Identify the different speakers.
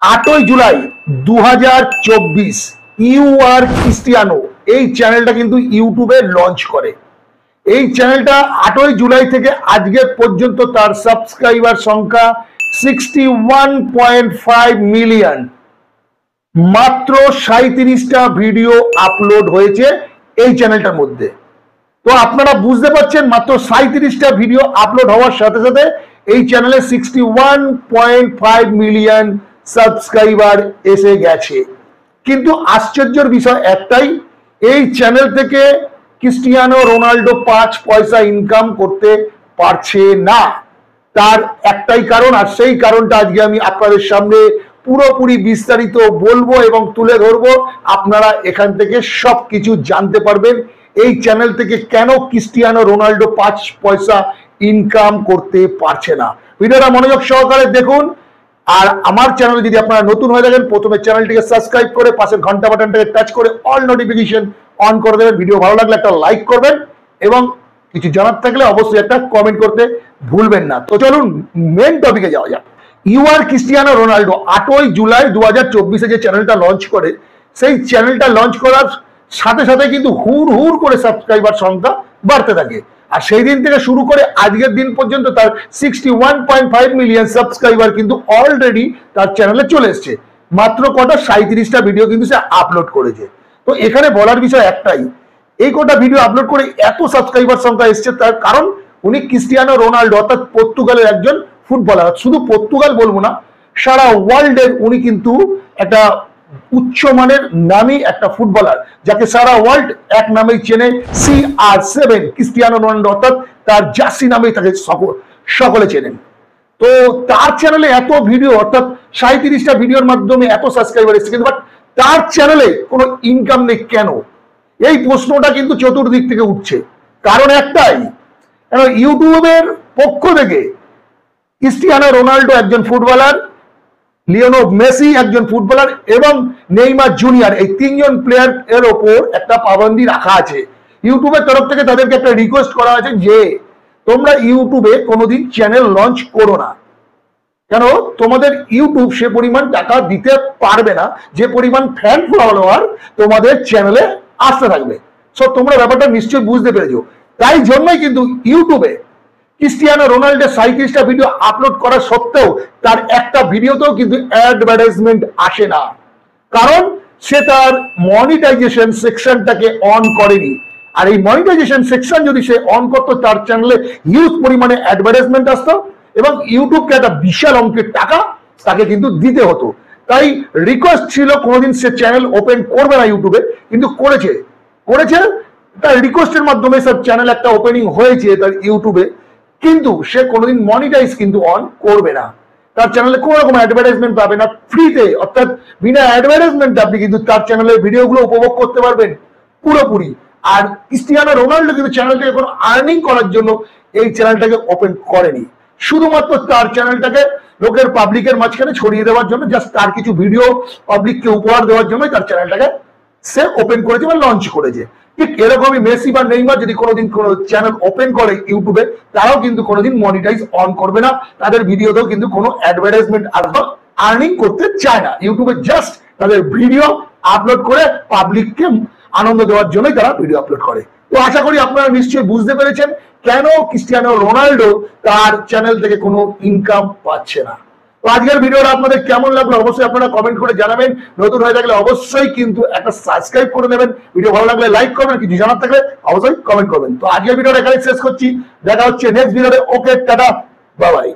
Speaker 1: 8ই জুলাই 2024 you are Cristiano এই চ্যানেলটা কিন্তু ইউটিউবে লঞ্চ করে। এই চ্যানেলটা 8ই জুলাই থেকে আজকে পর্যন্ত তার সাবস্ক্রাইবার সংখ্যা 61.5 মিলিয়ন। মাত্র 37টা ভিডিও আপলোড হয়েছে এই চ্যানেলটার মধ্যে। তো আপনারা বুঝতে পারছেন মাত্র 37টা ভিডিও আপলোড হওয়ার সাথে সাথে এই চ্যানেলে 61.5 মিলিয়ন সাবস্ক্রাইবার এসে গেছে। কিন্তু আশ্চর্যের বিষয় একটাই, এই চ্যানেল থেকে ক্রিস্টিয়ানো রোনাল্ডো 5 পয়সা ইনকাম করতে পারছে না। তার একটাই কারণ, আর সেই কারণটা আজকে আমি আপনাদের সামনে পুরোপুরি বিস্তারিত বলবো এবং তুলে ধরবো। আপনারা এখান থেকে সবকিছু জানতে পারবেন এই চ্যানেল থেকে কেন ক্রিস্টিয়ানো রোনাল্ডো 5 পয়সা ইনকাম করতে পারছে না। ভিডিওটা মনোযোগ সহকারে দেখুন। আর আমার চ্যানেলে যদি আপনারা নতুন হয়ে থাকেন, প্রথমে চ্যানেলটিকে সাবস্ক্রাইব করে পাশের ঘন্টা বাটনটাকে টাচ করে অল নোটিফিকেশন অন করে দেবেন। ভিডিও ভালো লাগলে একটা লাইক করবেন এবং কিছু জানার থাকলে অবশ্যই একটা কমেন্ট করতে ভুলবেন না। তো চলুন মেন টপিকে যাওয়া যাক। ইউ আর ক্রিস্টিয়ানো রোনাল্ডো 8ই জুলাই 2024 যে চ্যানেলটা লঞ্চ করে, সেই চ্যানেলটা লঞ্চ করার সাথে সাথে কিন্তু হুড় হুড় করে সাবস্ক্রাইবার সংখ্যা বাড়তে থাকে। আর সেই দিন থেকে শুরু করে আজকের দিন পর্যন্ত তার 61.5 মিলিয়ন সাবস্ক্রাইবার কিন্তু অলরেডি তার চ্যানেলে চলে এসছে। মাত্র কটা 37টা ভিডিও কিন্তু সে আপলোড করেছে। তো এখানে বলার বিষয় একটাই, এই কটা ভিডিও আপলোড করে এত সাবস্ক্রাইবার সংখ্যা এসছে তার কারণ উনি ক্রিস্টিয়ানো রোনাল্ডো অর্থাৎ পর্তুগালের একজন ফুটবলার। শুধু পর্তুগাল বলবো না, সারা ওয়ার্ল্ডের উনি কিন্তু একটা উচ্চমানের নামী একটা ফুটবলার, যাকে সারা ওয়ার্ল্ড এক নামেই চেনে, CR7 ক্রিস্টিয়ানো রোনাল্ডো, অর্থাৎ তার জার্সি নামেই তাকে সকলে চেনেন। তো তার চ্যানেলে এত ভিডিও, অর্থাৎ 37টা ভিডিওর মাধ্যমে এত সাবস্ক্রাইবার এসেছে, কিন্তু বাট তার চ্যানেলে কোনো ইনকাম নেই কেন? এই প্রশ্নটা কিন্তু চতুর্দিক থেকে উঠছে। কারণ একটাই, ইউটিউবের পক্ষ থেকে ক্রিস্টিয়ানো রোনাল্ডো একজন ফুটবলার, লিওনেল মেসি একজন ফুটবলার এবং নেইমার জুনিয়র, এই তিনজন প্লেয়ার এর ওপর একটা পাবন্দি রাখা আছে। ইউটিউবের তরফ থেকে তাদেরকে একটা রিকোয়েস্ট করা আছে যে তোমরা ইউটিউবে কোনোদিন চ্যানেল লঞ্চ করো না, কেন তোমাদের ইউটিউব সে পরিমাণ টাকা দিতে পারবে না যে পরিমাণ ফ্যান ফলোয়ার তোমাদের চ্যানেলে আসতে থাকবে। সো তোমরা ব্যাপারটা নিশ্চয়ই বুঝতে পেরেছো। তাই জন্যই কিন্তু ইউটিউবে ক্রিস্টিয়ানো রোনাল্ডো 37টা ভিডিও আপলোড করা সত্ত্বেও তার একটা ভিডিওতেও কিন্তু অ্যাডভার্টাইজমেন্ট আসে না, কারণ সে তার মনিটাইজেশন সেকশনটাকে অন করেনি। আর এই মনিটাইজেশন সেকশন যদি সে অন করতো, তার চ্যানেলে হিউজ পরিমাণে অ্যাডভার্টাইজমেন্ট আসতো এবং ইউটিউবকে একটা বিশাল অঙ্কের টাকা তাকে কিন্তু দিতে হতো। তাই রিকোয়েস্ট ছিল কোনোদিন সে চ্যানেল ওপেন করবে না ইউটিউবে, কিন্তু করেছে তার রিকোয়েস্টের মাধ্যমে সব চ্যানেল একটা ওপেনিং হয়েছে তার ইউটিউবে, কিন্তু সে কোনোদিন মনিটাইজ কিন্তু অন করবে না। তার চ্যানেলে কোনো রকম অ্যাডভার্টাইজমেন্ট পাবে না, ফ্রিতে অর্থাৎ বিনা অ্যাডভার্টাইজমেন্ট আপনি কিন্তু তার চ্যানেলের ভিডিওগুলো উপভোগ করতে পারবেন পুরোপুরি। আর ক্রিস্টিয়ানো রোনাল্ডো কিন্তু চ্যানেলটাকে কোনো আর্নিং করার জন্য এই চ্যানেলটাকে ওপেন করেনি, শুধুমাত্র তার চ্যানেলটাকে লোকের পাবলিকের মাঝখানে ছড়িয়ে দেওয়ার জন্য, জাস্ট তার কিছু ভিডিও পাবলিককে উপহার দেওয়ার জন্য তার চ্যানেলটাকে সে ওপেন করেছে বা লঞ্চ করেছে। ঠিক এরকমই মেসি বা নেইমার যদি কোনোদিন কোনো চ্যানেল ওপেন করে ইউটিউবে, তারাও কিন্তু কোনোদিন মনিটাইজ অন করবে না, তাদের ভিডিওতেও কিন্তু কোনো অ্যাডভার্টাইজমেন্ট আসবে, আর্নিং করতে চায় না। ইউটিউবে জাস্ট তাদের ভিডিও আপলোড করে পাবলিককে আনন্দ দেওয়ার জন্যই তারা ভিডিও আপলোড করে। তো আশা করি আপনারা নিশ্চয়ই বুঝতে পেরেছেন কেন ক্রিস্টিয়ানো রোনাল্ডো তার চ্যানেল থেকে কোনো ইনকাম পাচ্ছে না। তো আজকের ভিডিওটা আপনাদের কেমন লাগলো অবশ্যই আপনারা কমেন্ট করে জানাবেন। নতুন হয়ে থাকলে অবশ্যই কিন্তু একটা সাবস্ক্রাইব করে নেবেন। ভিডিও ভালো লাগলে লাইক করবেন, কিছু জানার থাকলে অবশ্যই কমেন্ট করবেন। তো আজকের ভিডিওটা এখানে শেষ করছি, দেখা হচ্ছে নেক্সট ভিডিওতে। ওকে, টাটা, বাই বাই।